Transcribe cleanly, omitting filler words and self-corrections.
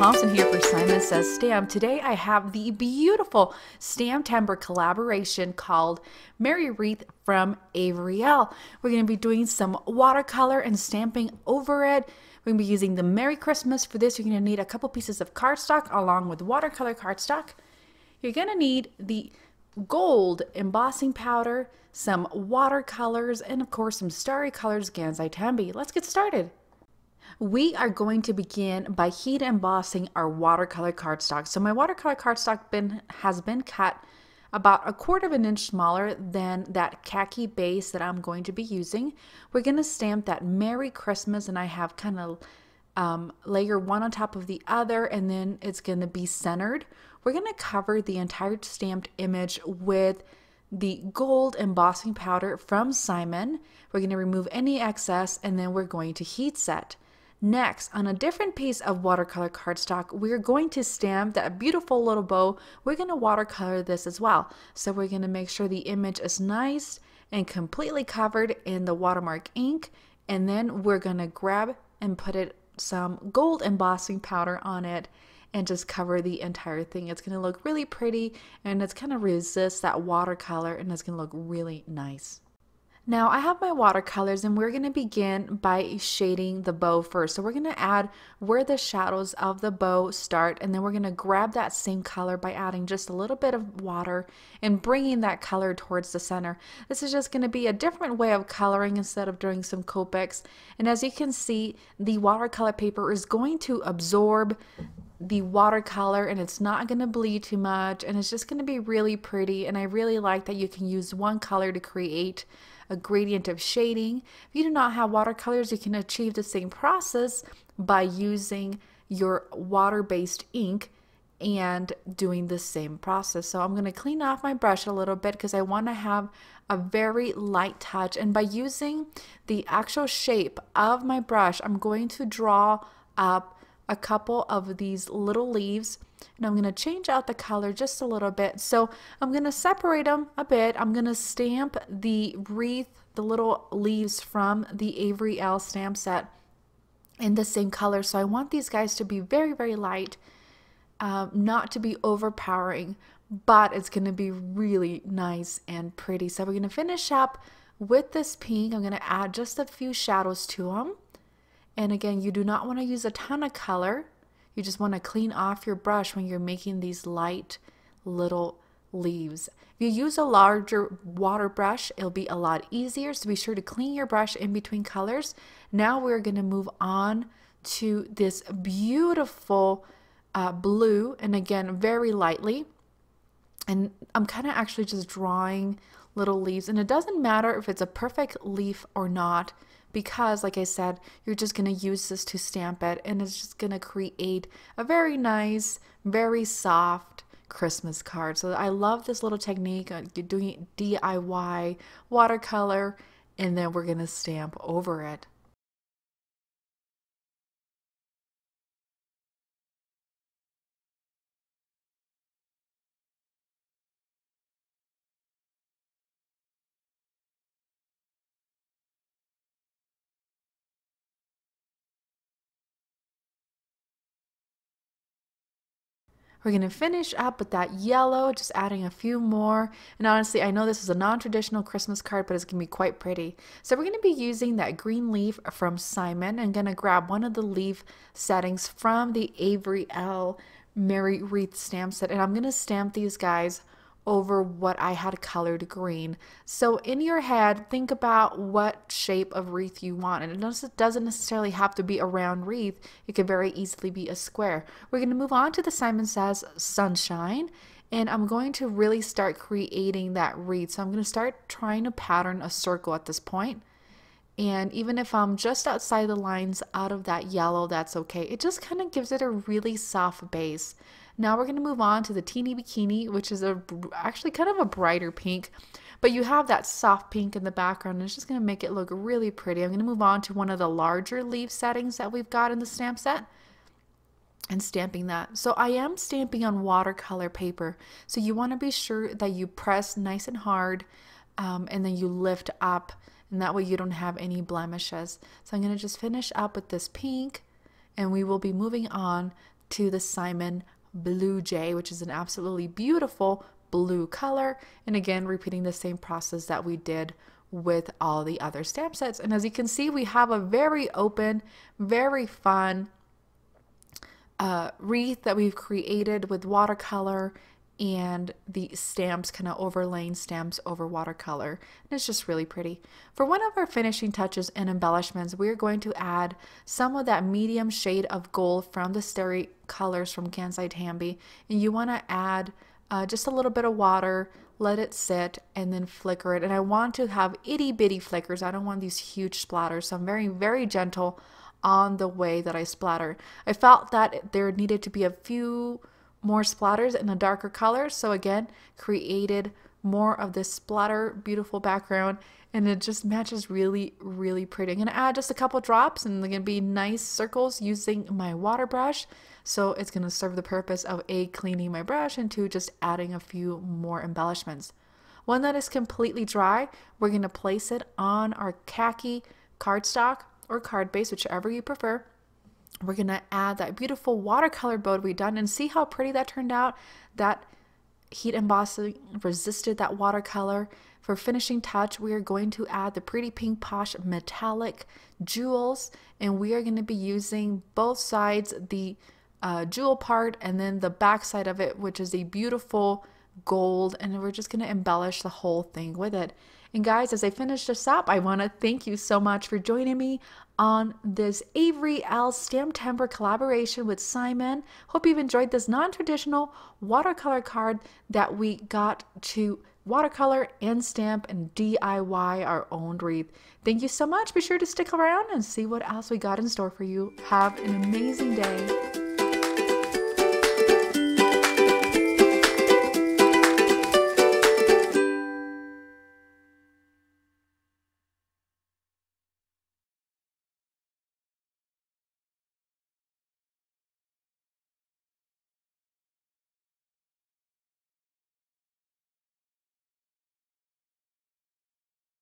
Thompson here for Simon Says Stamp. Today I have the beautiful STAMPtember collaboration called Merry Wreath from Avery Elle. We're going to be doing some watercolor and stamping over it. We're going to be using the Merry Christmas. For this, you're going to need a couple pieces of cardstock along with watercolor cardstock. You're going to need the gold embossing powder, some watercolors, and of course some starry colors Gansai Tambi. Let's get started. We are going to begin by heat embossing our watercolor cardstock. So my watercolor cardstock has been cut about 1/4 inch smaller than that khaki base that I'm going to be using. We're going to stamp that Merry Christmas, and I have kind of layer one on top of the other, and then it's going to be centered. We're going to cover the entire stamped image with the gold embossing powder from Simon. We're going to remove any excess, and then we're going to heat set. Next, on a different piece of watercolor cardstock, we're going to stamp that beautiful little bow. We're going to watercolor this as well. So we're going to make sure the image is nice and completely covered in the watermark ink, and then we're going to grab and put some gold embossing powder on it and just cover the entire thing. It's going to look really pretty, and it's going to resist that watercolor, and it's going to look really nice. Now I have my watercolors, and we're going to begin by shading the bow first. So we're going to add where the shadows of the bow start, and then we're going to grab that same color by adding just a little bit of water and bringing that color towards the center. This is just going to be a different way of coloring instead of doing some Copics. And as you can see, the watercolor paper is going to absorb the watercolor, and it's not going to bleed too much, and it's just going to be really pretty. And I really like that you can use one color to create a gradient of shading. If you do not have watercolors, you can achieve the same process by using your water-based ink and doing the same process. So I'm going to clean off my brush a little bit because I want to have a very light touch, and by using the actual shape of my brush, I'm going to draw up a couple of these little leaves, and I'm going to change out the color just a little bit. So I'm going to separate them a bit. I'm going to stamp the wreath, the little leaves from the Avery Elle stamp set in the same color. So I want these guys to be very, very light, not to be overpowering, but it's going to be really nice and pretty. So we're going to finish up with this pink. I'm going to add just a few shadows to them. And again, you do not want to use a ton of color. You just want to clean off your brush when you're making these light little leaves. If you use a larger water brush, it'll be a lot easier. So be sure to clean your brush in between colors. Now we're going to move on to this beautiful blue, and again, very lightly. And I'm kind of actually just drawing little leaves, and it doesn't matter if it's a perfect leaf or not, because like I said, you're just going to use this to stamp it, and it's just going to create a very nice, very soft Christmas card. So I love this little technique. You're doing DIY watercolor, and then we're going to stamp over it. We're going to finish up with that yellow, just adding a few more. And honestly, I know this is a non-traditional Christmas card, but it's going to be quite pretty. So we're going to be using that green leaf from Simon. I'm going to grab one of the leaf settings from the Avery Elle Merry Wreath stamp set, and I'm going to stamp these guys over what I had colored green. So in your head, think about what shape of wreath you want, and it doesn't necessarily have to be a round wreath. It could very easily be a square. We're going to move on to the Simon Says Sunshine, and I'm going to really start creating that wreath. So I'm going to start trying to pattern a circle at this point. And even if I'm just outside the lines out of that yellow, that's okay. It just kind of gives it a really soft base. Now we're going to move on to the Teeny Bikini, which is actually kind of a brighter pink, but you have that soft pink in the background, and it's just going to make it look really pretty. I'm going to move on to one of the larger leaf settings that we've got in the stamp set and stamping that. So I am stamping on watercolor paper, so you want to be sure that you press nice and hard, and then you lift up, and that way you don't have any blemishes. So I'm going to just finish up with this pink, and we will be moving on to the Simon Blue Jay, which is an absolutely beautiful blue color. And again, repeating the same process that we did with all the other stamp sets. And as you can see, we have a very open, very fun wreath that we've created with watercolor and the stamps, kind of overlaying stamps over watercolor. And it's just really pretty. For one of our finishing touches and embellishments, we're going to add some of that medium shade of gold from the STARRY colors from Gansai Tambi. And you want to add just a little bit of water, let it sit, and then flicker it. And I want to have itty bitty flickers. I don't want these huge splatters. So I'm very, very gentle on the way that I splatter. I felt that there needed to be a few more splatters in a darker color, so again created more of this splatter beautiful background, and it just matches really, really pretty. I'm gonna add just a couple drops, and they're gonna be nice circles using my water brush, so it's gonna serve the purpose of A, cleaning my brush, and 2, just adding a few more embellishments. When that is completely dry, we're gonna place it on our khaki cardstock or card base, whichever you prefer. We're going to add that beautiful watercolor bow we done, and see how pretty that turned out. That heat embossing resisted that watercolor. For finishing touch, we are going to add the pretty pink posh metallic jewels, and we are going to be using both sides, the jewel part and then the back side of it, which is a beautiful gold, and we're just going to embellish the whole thing with it. And guys, as I finish this up, I want to thank you so much for joining me on this Avery Elle STAMPtember collaboration with Simon. Hope you've enjoyed this non-traditional watercolor card that we got to watercolor and stamp and DIY our own wreath. Thank you so much. Be sure to stick around and see what else we got in store for you. Have an amazing day.